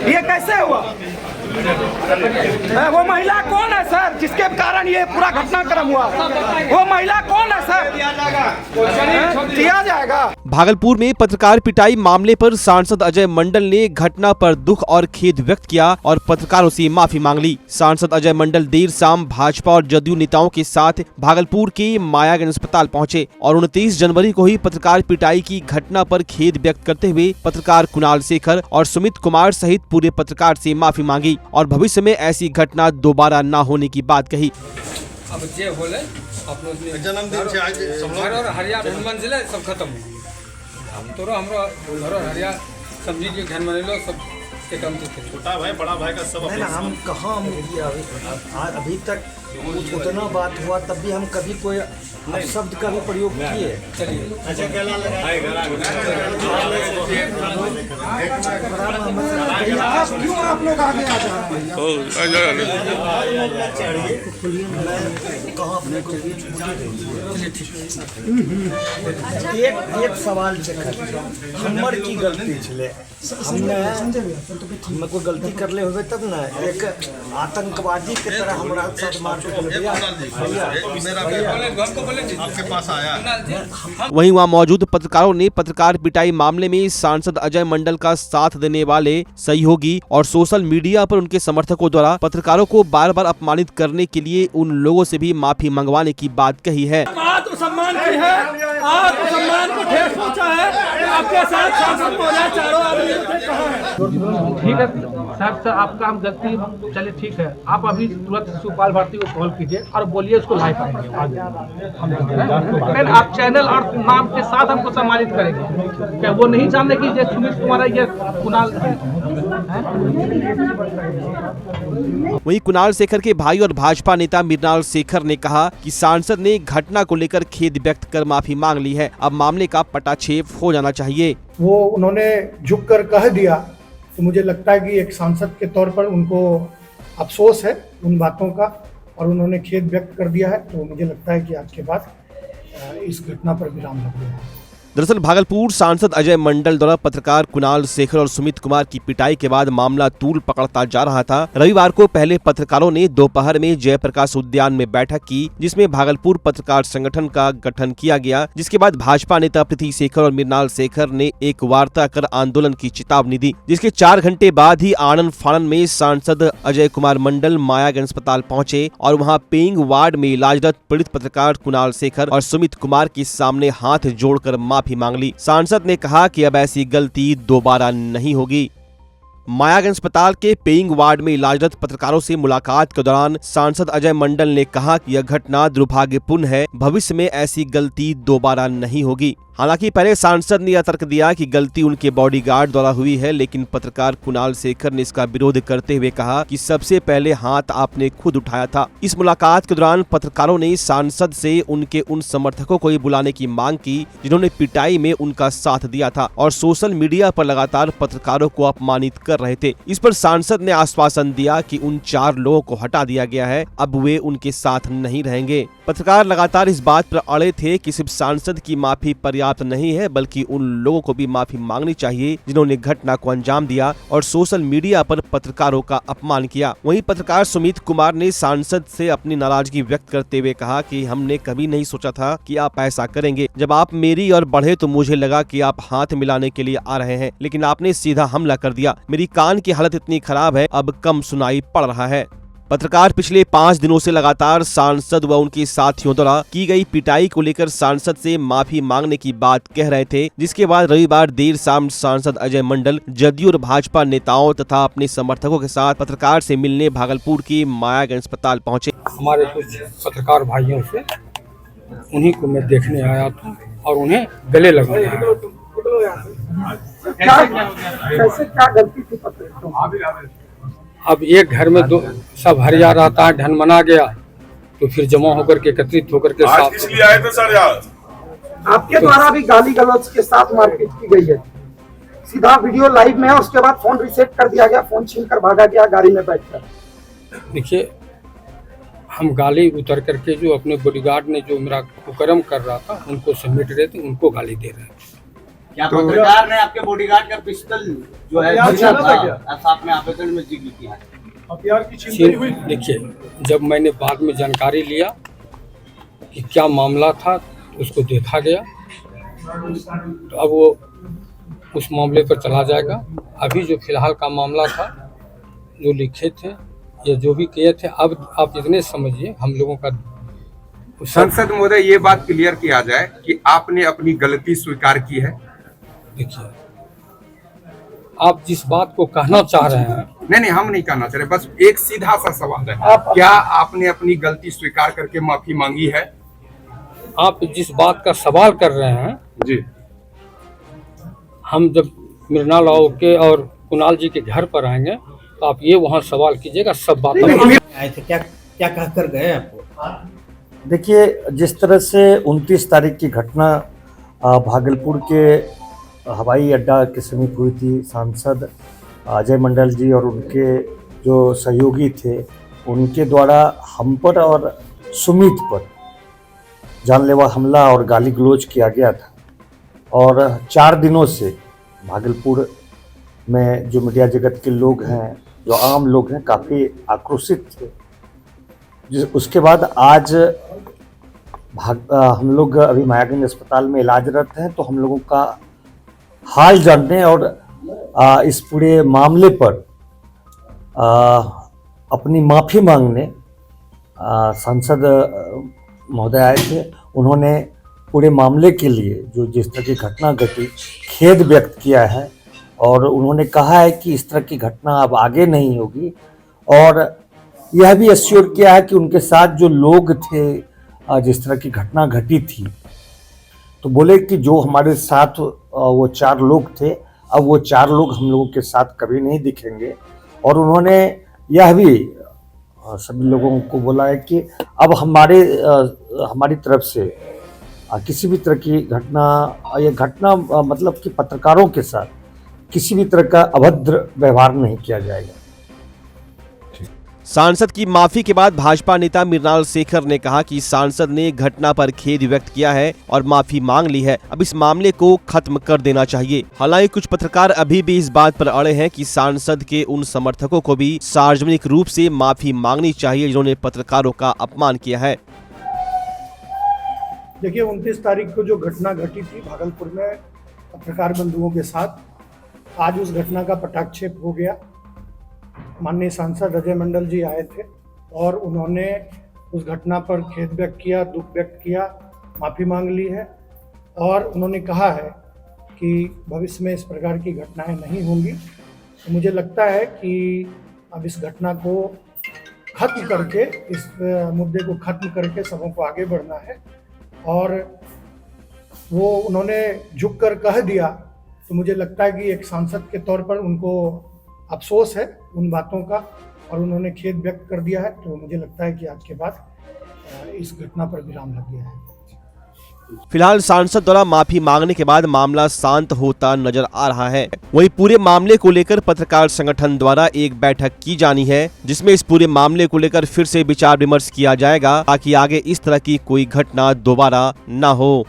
ये कैसे हुआ? वो महिला कौन है सर जिसके कारण ये पूरा घटनाक्रम हुआ? वो महिला कौन है सर? दिया जाएगा। भागलपुर में पत्रकार पिटाई मामले पर सांसद अजय मंडल ने घटना पर दुख और खेद व्यक्त किया और पत्रकारों से माफी मांग ली। सांसद अजय मंडल देर शाम भाजपा और जदयू नेताओं के साथ भागलपुर के मायागंज अस्पताल पहुंचे और 29 जनवरी को ही पत्रकार पिटाई की घटना पर खेद व्यक्त करते हुए पत्रकार कुणाल शेखर और सुमित कुमार सहित पूरे पत्रकार से माफी मांगी और भविष्य में ऐसी घटना दोबारा न होने की बात कही। अब जे बोले जन्मदिन से आज और हरिया हनुमान जिला सब खत्म हो गया। हम तो हमरो घर हरिया समझी के घर में लो सब के काम थे। छोटा भाई बड़ा भाई का सब नहीं ना, हम कहाँ अभी तक कुछ उतना बात हुआ तब भी हम कभी कोई शब्द का भी प्रयोग किए। चलिए आप लोग आगे आ एक सवाल हमर की गलती छे, हमने कोई गलती कर ले हुए तब ना एक आतंकवादी के तरह हमारा साथ मार आपके पास आया। वहीं वहां मौजूद पत्रकारों ने पत्रकार पिटाई मामले में सांसद अजय मंडल का साथ देने वाले सहयोगी और सोशल मीडिया पर उनके समर्थकों द्वारा पत्रकारों को बार बार अपमानित करने के लिए उन लोगों से भी माफी मंगवाने की बात कही है। आत्मसम्मान की है, आत्मसम्मान को ठेस पहुंचा है। आपके साथ शासन हो जाए, चारों आदमी ठीक है साहब, सर आपका हम गलती, चलिए ठीक है। आप अभी तुरंत शिवपाल भारती को कॉल कीजिए और बोलिए उसको लाइव करेंगे आगे। फिर आप चैनल और नाम के साथ हमको सम्मानित करेंगे। क्या वो नहीं जानते कि ये सुमित कुमार है, ये कुणाल है? वहीं कुणाल शेखर के भाई और भाजपा नेता मृणाल शेखर ने कहा कि सांसद ने घटना को लेकर खेद व्यक्त कर माफी मांग ली है, अब मामले का पटाक्षेप हो जाना चाहिए। वो उन्होंने झुककर कह दिया तो मुझे लगता है कि एक सांसद के तौर पर उनको अफसोस है उन बातों का और उन्होंने खेद व्यक्त कर दिया है। तो मुझे लगता है कि आज के बाद इस घटना पर विराम लग गया है। दरअसल भागलपुर सांसद अजय मंडल द्वारा पत्रकार कुणाल शेखर और सुमित कुमार की पिटाई के बाद मामला तूल पकड़ता जा रहा था। रविवार को पहले पत्रकारों ने दोपहर में जयप्रकाश उद्यान में बैठक की, जिसमें भागलपुर पत्रकार संगठन का गठन किया गया, जिसके बाद भाजपा नेता पृथ्वी शेखर और मृणाल शेखर ने एक वार्ता कर आंदोलन की चेतावनी दी, जिसके 4 घंटे बाद ही आनन फानन में सांसद अजय कुमार मंडल मायागंज अस्पताल पहुंचे और वहां पेइंग वार्ड में इलाजरत पीड़ित पत्रकार कुणाल शेखर और सुमित कुमार के सामने हाथ जोड़कर माफी मांग ली। सांसद ने कहा कि अब ऐसी गलती दोबारा नहीं होगी। मायागंज अस्पताल के पेइंग वार्ड में इलाजरत पत्रकारों से मुलाकात के दौरान सांसद अजय मंडल ने कहा कि यह घटना दुर्भाग्यपूर्ण है, भविष्य में ऐसी गलती दोबारा नहीं होगी। हालांकि पहले सांसद ने यह तर्क दिया कि गलती उनके बॉडीगार्ड द्वारा हुई है, लेकिन पत्रकार कुणाल शेखर ने इसका विरोध करते हुए कहा कि सबसे पहले हाथ आपने खुद उठाया था। इस मुलाकात के दौरान पत्रकारों ने सांसद से उनके उन समर्थकों को ही बुलाने की मांग की जिन्होंने पिटाई में उनका साथ दिया था और सोशल मीडिया पर लगातार पत्रकारों को अपमानित कर रहे थे। इस पर सांसद ने आश्वासन दिया कि उन 4 लोगों को हटा दिया गया है, अब वे उनके साथ नहीं रहेंगे। पत्रकार लगातार इस बात पर अड़े थे कि सिर्फ सांसद की माफी पर्याप्त नहीं है, बल्कि उन लोगों को भी माफी मांगनी चाहिए जिन्होंने घटना को अंजाम दिया और सोशल मीडिया पर पत्रकारों का अपमान किया। वहीं पत्रकार सुमित कुमार ने सांसद से अपनी नाराजगी व्यक्त करते हुए कहा कि हमने कभी नहीं सोचा था कि आप ऐसा करेंगे। जब आप मेरी और बढ़े तो मुझे लगा कि आप हाथ मिलाने के लिए आ रहे हैं, लेकिन आपने सीधा हमला कर दिया। मेरी कान की हालत इतनी खराब है, अब कम सुनाई पड़ रहा है। पत्रकार पिछले 5 दिनों से लगातार सांसद व उनके साथियों द्वारा की गई पिटाई को लेकर सांसद से माफी मांगने की बात कह रहे थे, जिसके बाद रविवार देर शाम सांसद अजय मंडल जदयू और भाजपा नेताओं तथा अपने समर्थकों के साथ पत्रकार से मिलने भागलपुर के मायागंज अस्पताल पहुंचे। हमारे कुछ पत्रकार भाइयों से उन्हीं को मैं देखने आया था और उन्हें गले लगाया। क्या गलती थी? अब एक घर में दो सब हरिया रहता है, ढनमना गया तो फिर जमा होकर के एकत्रित होकर के साथ इसलिए आए थे सर यार। आपके द्वारा भी गाली गलौज के साथ मारपीट की गई है। सीधा वीडियो लाइव में है, उसके बाद फोन रिसेट कर दिया गया, फोन छीनकर भागा गया गाड़ी में बैठकर। देखिए, हम गाली उतर करके जो अपने बॉडीगार्ड ने जो मेरा कुकर्म कर रहा था उनको समेट रहे थे, उनको गाली दे रहे थे। क्या पत्रकार ने आपके बॉडीगार्ड का पिस्टल जो है ऐसा आपने आवेदन में जिक्र किया है? देखिए, जब मैंने बाद में जानकारी लिया कि क्या मामला था, उसको देखा गया, तो अब वो उस मामले पर चला जाएगा। अभी जो फिलहाल का मामला था, जो लिखे थे या जो भी किए थे, अब आप इतने समझिए हम लोगों का सांसद महोदय, ये बात क्लियर किया जाए कि आपने अपनी गलती स्वीकार की है। देखिए, आप जिस बात को कहना चाह रहे हैं, नहीं, हम नहीं कहना चाह रहे, बस एक सीधा सा सवाल है, क्या आपने अपनी गलती स्वीकार करके माफी मांगी है? आप जिस बात का सवाल कर रहे हैं जी, हम जब मृणाल राव के और कुणाल जी के घर पर आएंगे तो आप ये वहाँ सवाल कीजिएगा, सब बात आए थे, क्या क्या कहकर गए आपको? देखिए, जिस तरह से 29 तारीख की घटना भागलपुर के हवाई अड्डा के समीप हुई थी, सांसद अजय मंडल जी और उनके जो सहयोगी थे, उनके द्वारा हम पर और सुमित पर जानलेवा हमला और गाली गलौज किया गया था। और 4 दिनों से भागलपुर में जो मीडिया जगत के लोग हैं, जो आम लोग हैं, काफ़ी आक्रोशित थे। उसके बाद आज हम लोग अभी मायागंज अस्पताल में इलाजरत हैं, तो हम लोगों का हाल जानने और इस पूरे मामले पर अपनी माफ़ी मांगने सांसद महोदय आए थे। उन्होंने पूरे मामले के लिए जो जिस तरह की घटना घटी, खेद व्यक्त किया है और उन्होंने कहा है कि इस तरह की घटना अब आगे नहीं होगी, और यह भी एश्योर किया है कि उनके साथ जो लोग थे, जिस तरह की घटना घटी थी, तो बोले कि जो हमारे साथ वो 4 लोग थे, अब वो 4 लोग हम लोगों के साथ कभी नहीं दिखेंगे। और उन्होंने यह भी सभी लोगों को बोला है कि अब हमारी तरफ से किसी भी तरह की घटना मतलब कि पत्रकारों के साथ किसी भी तरह का अभद्र व्यवहार नहीं किया जाएगा। सांसद की माफी के बाद भाजपा नेता मृणाल शेखर ने कहा कि सांसद ने घटना पर खेद व्यक्त किया है और माफी मांग ली है, अब इस मामले को खत्म कर देना चाहिए। हालांकि कुछ पत्रकार अभी भी इस बात पर अड़े हैं कि सांसद के उन समर्थकों को भी सार्वजनिक रूप से माफी मांगनी चाहिए जिन्होंने पत्रकारों का अपमान किया है। देखिए, 29 तारीख को जो घटना घटी थी भागलपुर में पत्रकार बंधुओं के साथ, आज उस घटना का पटाक्षेप हो गया। माननीय सांसद अजय मंडल जी आए थे और उन्होंने उस घटना पर खेद व्यक्त किया, दुख व्यक्त किया, माफ़ी मांग ली है और उन्होंने कहा है कि भविष्य में इस प्रकार की घटनाएं नहीं होंगी। तो मुझे लगता है कि अब इस घटना को खत्म करके, इस मुद्दे को खत्म करके सबों को आगे बढ़ना है। और वो उन्होंने झुक कर कह दिया, तो मुझे लगता है कि एक सांसद के तौर पर उनको अफसोस है उन बातों का और उन्होंने खेद व्यक्त कर दिया है। तो मुझे लगता है कि आज के बाद इस घटना पर विराम लग गया है। फिलहाल सांसद द्वारा माफी मांगने के बाद मामला शांत होता नजर आ रहा है। वहीं पूरे मामले को लेकर पत्रकार संगठन द्वारा एक बैठक की जानी है, जिसमें इस पूरे मामले को लेकर फिर से विचार विमर्श किया जाएगा ताकि आगे इस तरह की कोई घटना दोबारा न हो।